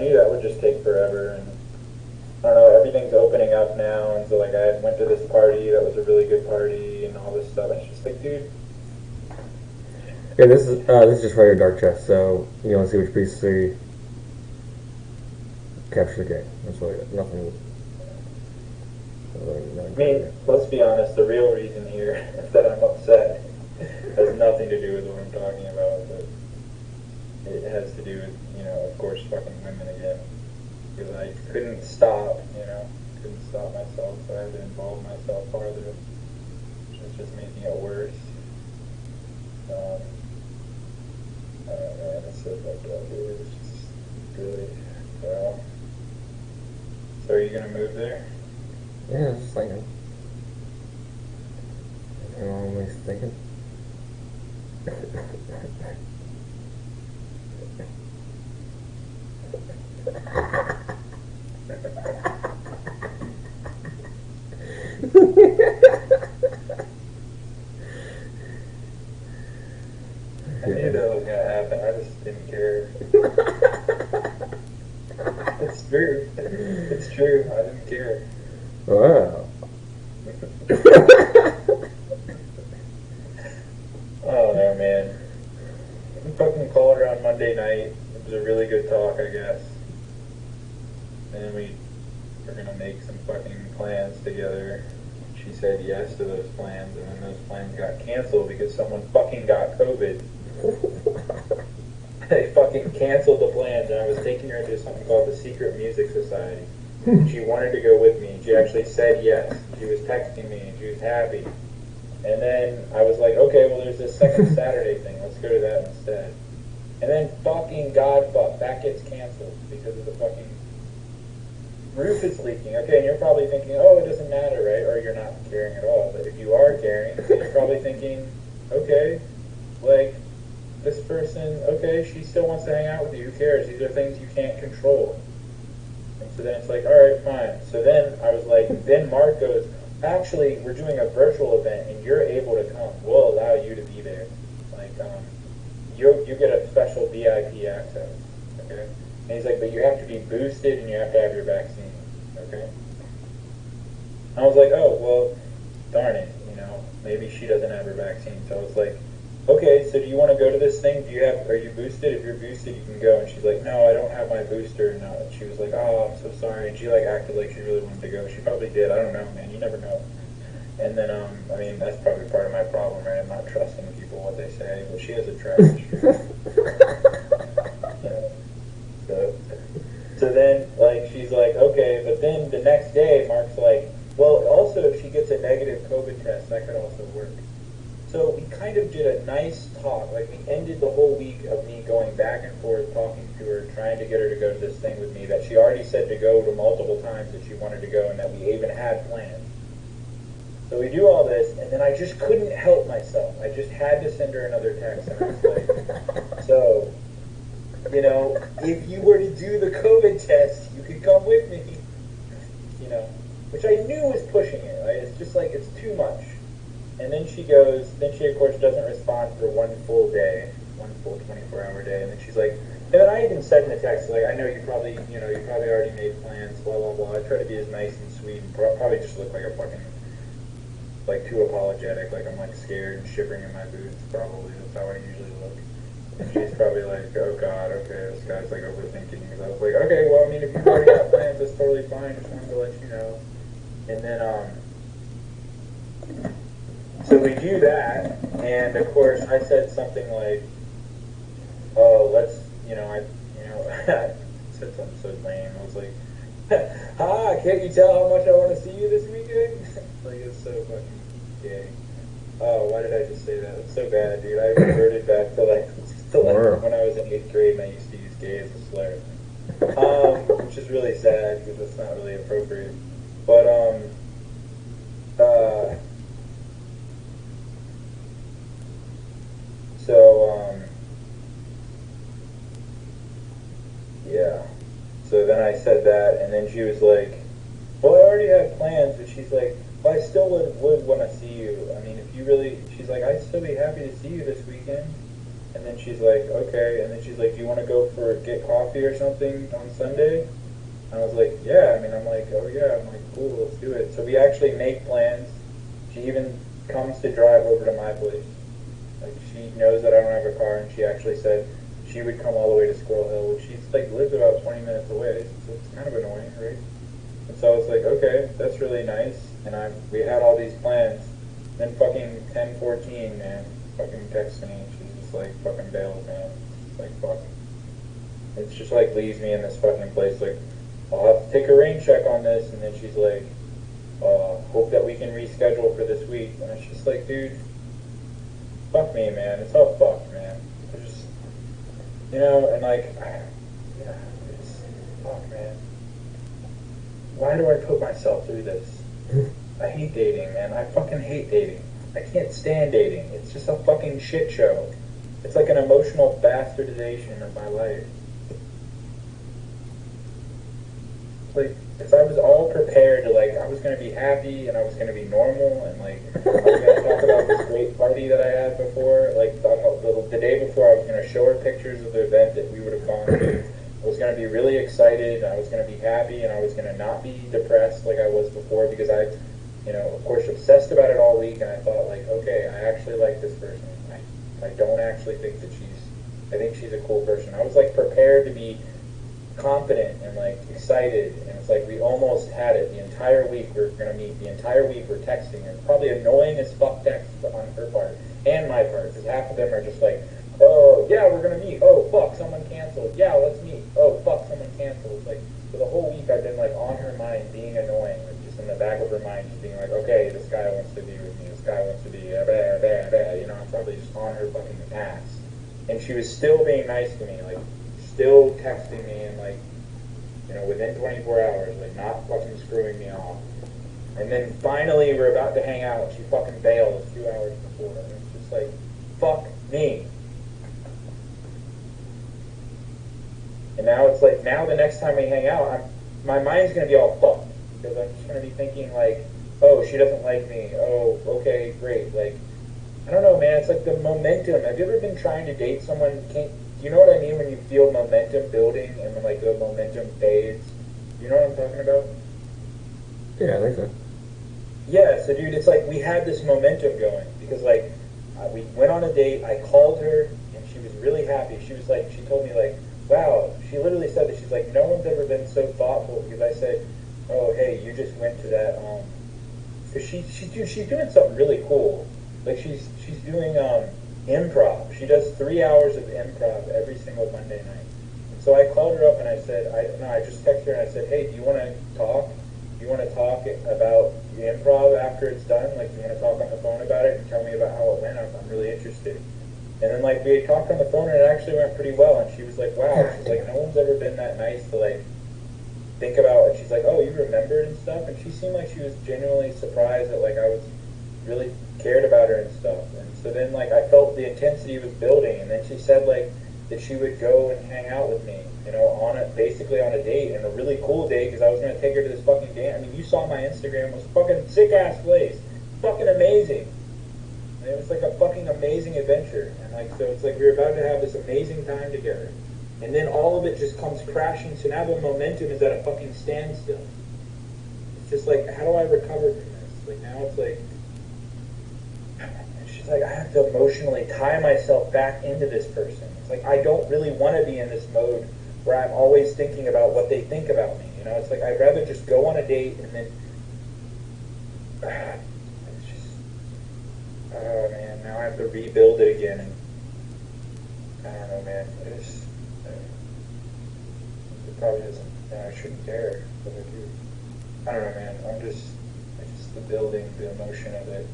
knew that would just take forever, and I don't know, everything's opening up now, and so like I went to this party that was a really good party and all this stuff, and it's just like, dude. Okay, this is just for your dark chest, so you want to see which piece three capture the game. That's really it. Nothing. I mean, let's be honest, the real reason here is that I'm upset has nothing to do with what I'm talking about, but it has to do with, you know, of course, fucking women again. Because I couldn't stop, you know, couldn't stop myself, so I had to involve myself farther, which is just making it worse. I don't know, man, it's so fucked up, dude. It's just really, well. So are you gonna move there? Yeah, I was just thinking. I'm always thinking. I knew that was gonna happen, I just didn't care. It's true. It's true, I didn't care. Wow. Oh no, man. We fucking called her on Monday night. It was a really good talk, I guess. And we were gonna make some fucking plans together. She said yes to those plans, and then those plans got canceled because someone fucking got COVID. They fucking canceled the plans, and I was taking her to something called the Secret Music Society. She wanted to go with me. She actually said yes. She was texting me, and she was happy. And then I was like, okay, well, there's this second Saturday thing. Let's go to that instead. And then fucking godfuck, that gets canceled because of the fucking roof is leaking. Okay, and you're probably thinking, oh, it doesn't matter, right? Or you're not caring at all. But if you are caring, you're probably thinking, okay, like, this person, okay, she still wants to hang out with you. Who cares? These are things you can't control. And so then it's like, all right, fine. So then I was like, then Mark goes, actually, we're doing a virtual event, and you're able to come. We'll allow you to be there. Like, you get a special VIP access, okay? And he's like, but you have to be boosted, and you have to have your vaccine, okay? I was like, oh, well, darn it, you know, maybe she doesn't have her vaccine. So I was like, okay, so do you want to go to this thing? Are you boosted? If you're boosted, you can go. And she's like, no, I don't have my booster. And she was like, oh, I'm so sorry. And she like acted like she really wanted to go. She probably did. I don't know, man. You never know. And then, I mean, that's probably part of my problem, right? I'm not trusting people, what they say. But she has a track history. So then, like, she's like, okay. But then the next day, Mark's like, well, also, if she gets a negative COVID test, that could also work. So we kind of did a nice talk. Like, we ended the whole week of me going back and forth, talking to her, trying to get her to go to this thing with me that she already said to go to multiple times that she wanted to go and that we even had planned. So we do all this, and then I just couldn't help myself. I just had to send her another text, and I was like, so, you know, if you were to do the COVID test, you could come with me. You know, which I knew was pushing it. Right? It's just like, it's too much. And then she of course doesn't respond for one full day, one full 24-hour day, and then she's like, and then I even said in the text, like, I know you probably already made plans, blah, blah, blah. I try to be as nice and sweet, and probably just look like a fucking, like, too apologetic, like I'm, like, scared and shivering in my boots, probably. That's how I usually look. And she's probably like, oh, God, okay, this guy's, like, overthinking. Because I was like, okay, well, I mean, if you've already got plans, that's totally fine. Just wanted to let you know. And then, so we do that, and of course I said something like, oh, let's, I said something so lame. I was like, can't you tell how much I want to see you this weekend? Like, it's so fucking gay. Oh, why did I just say that? It's so bad, dude. I reverted back to like when I was in 8th grade and I used to use gay as a slur. Which is really sad because it's not really appropriate. But, yeah. So then I said that, and then she was like, well, I already have plans, but she's like, well, I still would want to see you. I mean, if you really, she's like, I'd still be happy to see you this weekend. And then she's like, okay. And then she's like, do you want to go get coffee or something on Sunday? And I was like, yeah. I mean, I'm like, oh yeah. I'm like, cool, let's do it. So we actually make plans. She even comes to drive over to my place. Like, she knows that I don't have a car, and she actually said she would come all the way to Squirrel Hill, which she's like lives about 20 minutes away, so it's kind of annoying, right? And so I was like, okay, that's really nice. And we had all these plans. Then fucking 10:14, man, fucking texts me. She's just like fucking bails, man. It's like fuck. It's just like leaves me in this fucking place. Like, I'll have to take a rain check on this, and then she's like, hope that we can reschedule for this week. And it's just like, dude, fuck me, man. It's all fucked, man. It's just, you know, and like, yeah, it's fuck, man. Why do I put myself through this? I hate dating, man. I fucking hate dating. I can't stand dating. It's just a fucking shit show. It's like an emotional bastardization of my life. Like, if I was all prepared to, like, I was going to be happy and I was going to be normal and, like, I was going to talk about this great party that I had before, like, the day before I was going to show her pictures of the event that we would have gone to. I was going to be really excited, I was going to be happy, and I was going to not be depressed like I was before because I, you know, of course, obsessed about it all week, and I thought, like, okay, I actually like this person. I don't actually think that I think she's a cool person. I was, like, prepared to be confident and like excited, and it's like we almost had it. The entire week we're gonna meet. The entire week we're texting, and it's probably annoying as fuck texts on her part and my part, because half of them are just like, oh yeah, we're gonna meet. Oh fuck, someone canceled. Yeah, let's meet. Oh fuck, someone canceled. It's like for the whole week I've been like on her mind, being annoying, like just in the back of her mind, just being like, okay, this guy wants to be with me. This guy wants to be blah, blah, blah. You know, I'm probably just on her fucking ass, and she was still being nice to me, like still texting me and like, you know, within 24 hours, like not fucking screwing me off. And then finally we're about to hang out and she fucking bails 2 hours before. And it's just like, fuck me. And now it's like, now the next time we hang out, my mind's gonna be all fucked. Because I'm just gonna be thinking like, oh, she doesn't like me. Oh, okay, great. Like, I don't know, man, it's like the momentum. Have you ever been trying to date someone you know what I mean when you feel momentum building and then like the momentum fades? You know what I'm talking about? Yeah, I think so. Yeah, so dude, it's like we had this momentum going because like we went on a date, I called her and she was really happy. She was like, she told me like, wow, she literally said that she's like, no one's ever been so thoughtful, because I said, oh hey, you just went to that because she's doing something really cool. Like she's doing improv. She does 3 hours of improv every single Monday night. And so I called her up and I said, I just texted her and I said, hey, do you want to talk? Do you want to talk about the improv after it's done? Like, do you want to talk on the phone about it and tell me about how it went? I'm really interested. And then, like, we had talked on the phone and it actually went pretty well. And she was like, wow. She's like, no one's ever been that nice to, like, think about. And she's like, oh, you remembered and stuff? And she seemed like she was genuinely surprised that, like, I was really cared about her and stuff. And so then, like, I felt the intensity was building, and then she said, like, that she would go and hang out with me, you know, basically on a date, and a really cool date, because I was going to take her to this fucking dance. I mean, you saw my Instagram, it was a fucking sick-ass place. Fucking amazing. And it was like a fucking amazing adventure. And, like, so it's like we were about to have this amazing time together. And then all of it just comes crashing, so now the momentum is at a fucking standstill. It's just like, how do I recover from this? Like, now it's like, she's like, I have to emotionally tie myself back into this person. It's like, I don't really want to be in this mode where I'm always thinking about what they think about me. You know, it's like, I'd rather just go on a date and then, it's just, oh man, now I have to rebuild it again. And I don't know, man. It probably doesn't, I shouldn't care, but I do. I don't know, man. It's just the building, the emotion of it.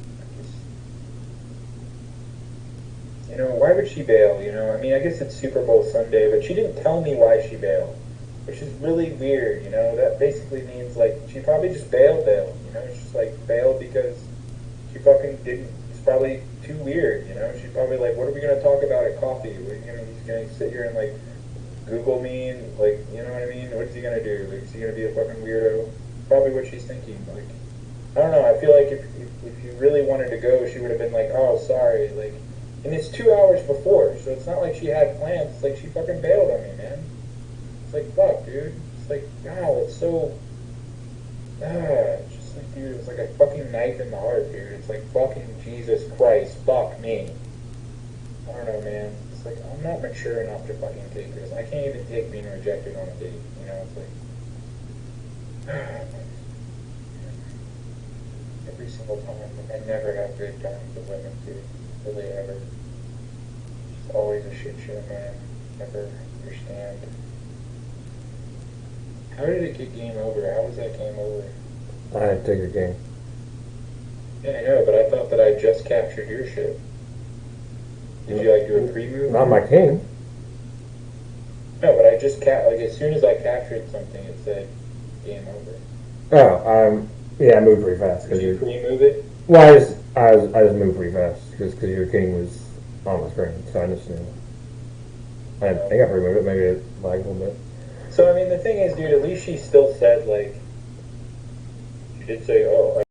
You know, why would she bail, you know? I mean, I guess it's Super Bowl Sunday, but she didn't tell me why she bailed, which is really weird, you know? That basically means, like, she probably just bailed, you know? It's just, like, bailed because she fucking didn't, it's probably too weird, you know? She's probably like, what are we going to talk about at coffee? He's going to sit here and, like, Google me, and, like, you know what I mean? What is he going to do? Like, is he going to be a fucking weirdo? Probably what she's thinking, like, I don't know, I feel like if you really wanted to go, she would have been like, oh, sorry, like, And it's 2 hours before, so it's not like she had plans. It's like she fucking bailed on me, man. It's like, fuck, dude. It's like, wow, it's so... it's just like, dude, it's like a fucking knife in the heart, dude. It's like, fucking Jesus Christ, fuck me. I don't know, man. It's like, I'm not mature enough to fucking take this. I can't even take being rejected on a date, you know? It's like... every single time. Like, I never have good times with women, dude. Really ever. It's always a shit show, man. Never understand. How did it get game over? How was that game over? I had to take a game. Yeah, I know, but I thought that I just captured your shit. Did you, like, do a pre-move? Not my king. No, but I just like, as soon as I captured something, it said game over. Oh, yeah, I moved pretty fast. Did you pre-move it? Well, I just moved pretty fast because your king was on the screen, so I just knew. I think I pre-moved it. Maybe it lagged a little bit. So I mean, the thing is, dude, at least she still said, like, she did say, oh,